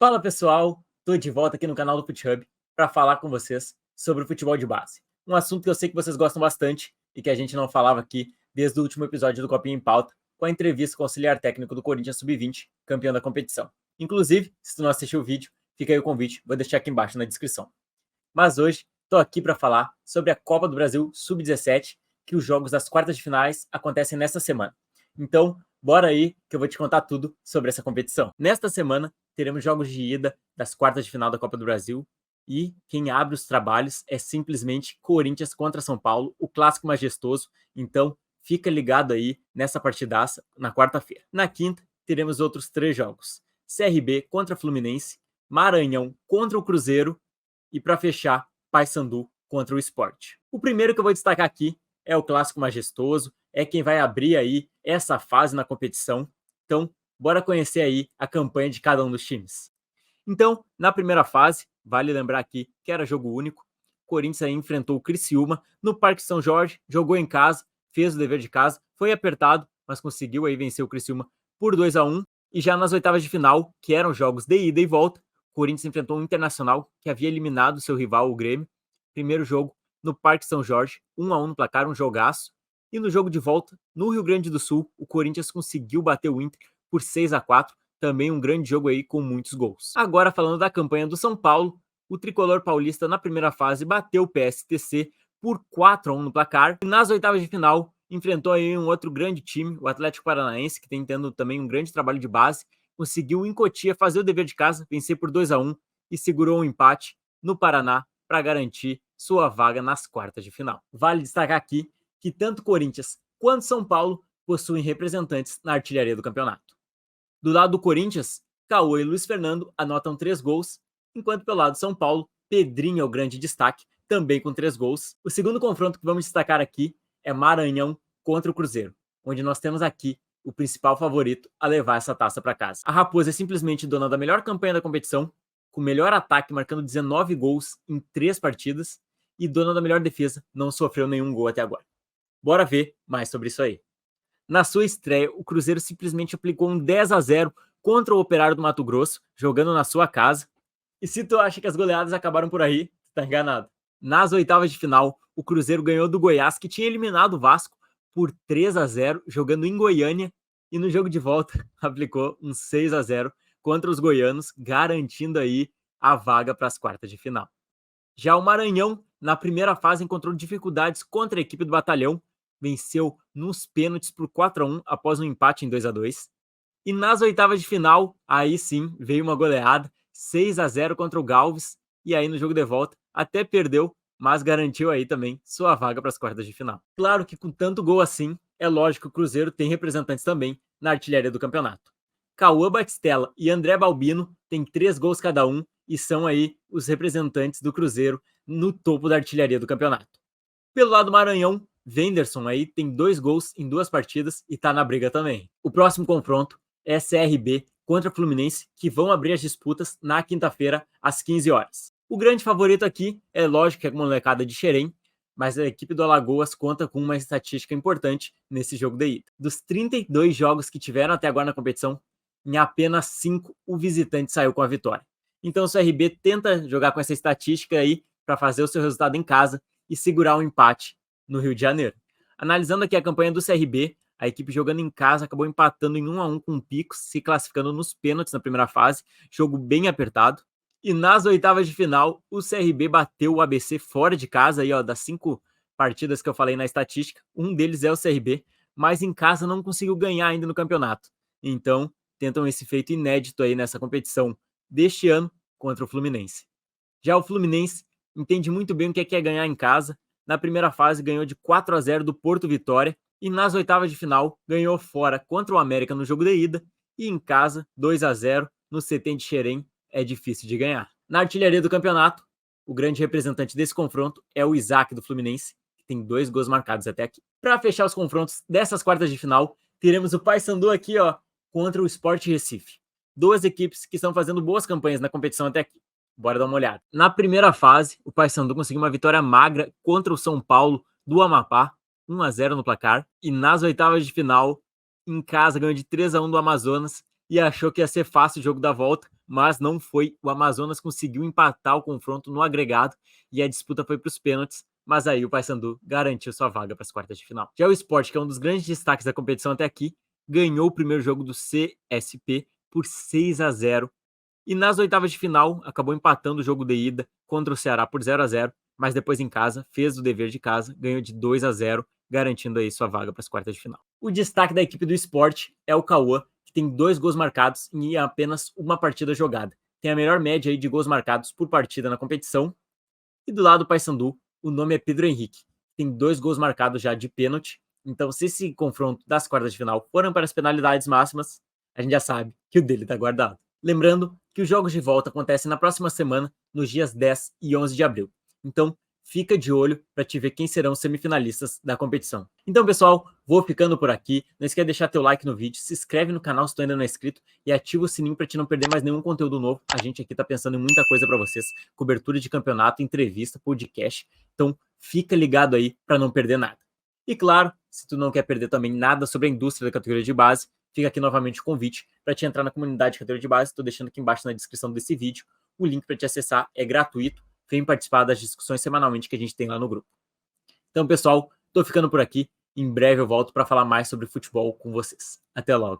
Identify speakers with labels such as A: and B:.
A: Fala pessoal, tô de volta aqui no canal do FutHub para falar com vocês sobre o futebol de base. Um assunto que eu sei que vocês gostam bastante e que a gente não falava aqui desde o último episódio do Copinha em Pauta, com a entrevista com o auxiliar técnico do Corinthians Sub-20, campeão da competição. Inclusive, se tu não assistiu o vídeo, fica aí o convite, vou deixar aqui embaixo na descrição. Mas hoje, tô aqui para falar sobre a Copa do Brasil Sub-17, que os jogos das quartas de finais acontecem nesta semana. Então, bora aí que eu vou te contar tudo sobre essa competição. Nesta semana, teremos jogos de ida das quartas de final da Copa do Brasil e quem abre os trabalhos é simplesmente Corinthians contra São Paulo, o clássico majestoso. Então, fica ligado aí nessa partidaça na quarta-feira. Na quinta, teremos outros 3 jogos. CRB contra Fluminense, Maranhão contra o Cruzeiro e para fechar, Paysandu contra o Sport. O primeiro que eu vou destacar aqui é o clássico majestoso, é quem vai abrir aí essa fase na competição. Então, bora conhecer aí a campanha de cada um dos times. Então, na primeira fase, vale lembrar aqui que era jogo único. O Corinthians aí enfrentou o Criciúma no Parque São Jorge, jogou em casa, fez o dever de casa, foi apertado, mas conseguiu aí vencer o Criciúma por 2-1. E já nas oitavas de final, que eram jogos de ida e volta, o Corinthians enfrentou um Internacional que havia eliminado seu rival, o Grêmio. Primeiro jogo no Parque São Jorge, 1-1 no placar, um jogaço. E no jogo de volta, no Rio Grande do Sul, o Corinthians conseguiu bater o Inter por 6-4, também um grande jogo aí com muitos gols. Agora falando da campanha do São Paulo, o tricolor paulista na primeira fase bateu o PSTC por 4-1 no placar. E nas oitavas de final, enfrentou aí um outro grande time, o Atlético Paranaense, que tem tendo também um grande trabalho de base, conseguiu em Cotia fazer o dever de casa, vencer por 2-1 e segurou um empate no Paraná para garantir sua vaga nas quartas de final. Vale destacar aqui que tanto Corinthians quanto São Paulo possuem representantes na artilharia do campeonato. Do lado do Corinthians, Cauã e Luiz Fernando anotam 3 gols, enquanto pelo lado do São Paulo, Pedrinho é o grande destaque, também com 3 gols. O segundo confronto que vamos destacar aqui é Maranhão contra o Cruzeiro, onde nós temos aqui o principal favorito a levar essa taça para casa. A Raposa é simplesmente dona da melhor campanha da competição, com o melhor ataque, marcando 19 gols em 3 partidas, e dona da melhor defesa, não sofreu nenhum gol até agora. Bora ver mais sobre isso aí. Na sua estreia, o Cruzeiro simplesmente aplicou um 10-0 contra o Operário do Mato Grosso, jogando na sua casa. E se tu acha que as goleadas acabaram por aí, tu tá enganado. Nas oitavas de final, o Cruzeiro ganhou do Goiás, que tinha eliminado o Vasco por 3-0, jogando em Goiânia, e no jogo de volta aplicou um 6-0 contra os goianos, garantindo aí a vaga para as quartas de final. Já o Maranhão, na primeira fase, encontrou dificuldades contra a equipe do Batalhão, venceu nos pênaltis por 4-1 após um empate em 2-2. E nas oitavas de final, aí sim, veio uma goleada, 6-0 contra o Galves, e aí no jogo de volta até perdeu, mas garantiu aí também sua vaga para as quartas de final. Claro que com tanto gol assim, é lógico que o Cruzeiro tem representantes também na artilharia do campeonato. Cauã Batistella e André Balbino têm 3 gols cada um e são aí os representantes do Cruzeiro no topo da artilharia do campeonato. Pelo lado do Maranhão, Wenderson aí tem 2 gols em 2 partidas e tá na briga também. O próximo confronto é CRB contra Fluminense, que vão abrir as disputas na quinta-feira às 15 horas. O grande favorito aqui é lógico que é a molecada de Xerém, mas a equipe do Alagoas conta com uma estatística importante nesse jogo de ida. Dos 32 jogos que tiveram até agora na competição, em apenas 5 o visitante saiu com a vitória. Então o CRB tenta jogar com essa estatística aí para fazer o seu resultado em casa e segurar um empate no Rio de Janeiro. Analisando aqui a campanha do CRB, a equipe jogando em casa acabou empatando em 1-1 com o Picos, se classificando nos pênaltis na primeira fase, jogo bem apertado. E nas oitavas de final, o CRB bateu o ABC fora de casa, aí, ó, das 5 partidas que eu falei na estatística, um deles é o CRB, mas em casa não conseguiu ganhar ainda no campeonato. Então, tentam esse feito inédito aí nessa competição deste ano contra o Fluminense. Já o Fluminense entende muito bem o que é ganhar em casa. Na primeira fase ganhou de 4-0 do Porto Vitória e nas oitavas de final ganhou fora contra o América no jogo de ida e em casa 2-0 no CT de Xerém, é difícil de ganhar. Na artilharia do campeonato, o grande representante desse confronto é o Isaac do Fluminense, que tem 2 gols marcados até aqui. Para fechar os confrontos dessas quartas de final, teremos o Paysandu aqui, ó, contra o Sport Recife. 2 equipes que estão fazendo boas campanhas na competição até aqui. Bora dar uma olhada. Na primeira fase, o Paysandu conseguiu uma vitória magra contra o São Paulo do Amapá, 1-0 no placar. E nas oitavas de final, em casa, ganhou de 3-1 do Amazonas e achou que ia ser fácil o jogo da volta, mas não foi. O Amazonas conseguiu empatar o confronto no agregado e a disputa foi para os pênaltis, mas aí o Paysandu garantiu sua vaga para as quartas de final. Já o Sport, que é um dos grandes destaques da competição até aqui, ganhou o primeiro jogo do CSP por 6-0 e nas oitavas de final acabou empatando o jogo de ida contra o Ceará por 0-0, mas depois em casa fez o dever de casa, ganhou de 2-0, garantindo aí sua vaga para as quartas de final. O destaque da equipe do Sport é o Cauã, que tem 2 gols marcados em apenas uma partida jogada. Tem a melhor média aí de gols marcados por partida na competição. E do lado do Paysandu, o nome é Pedro Henrique. Tem 2 gols marcados já de pênalti. Então, se esse confronto das quartas de final foram para as penalidades máximas, a gente já sabe que o dele está guardado. Lembrando que os jogos de volta acontecem na próxima semana, nos dias 10 e 11 de abril. Então, fica de olho para te ver quem serão os semifinalistas da competição. Então, pessoal, vou ficando por aqui. Não esqueça de deixar teu like no vídeo, se inscreve no canal se tu ainda não é inscrito e ativa o sininho para te não perder mais nenhum conteúdo novo. A gente aqui tá pensando em muita coisa para vocês, cobertura de campeonato, entrevista, podcast. Então, fica ligado aí para não perder nada. E claro, se tu não quer perder também nada sobre a indústria da categoria de base, fica aqui novamente o convite para te entrar na comunidade de categoria de base. Estou deixando aqui embaixo na descrição desse vídeo. O link para te acessar é gratuito. Vem participar das discussões semanalmente que a gente tem lá no grupo. Então, pessoal, tô ficando por aqui. Em breve eu volto para falar mais sobre futebol com vocês. Até logo.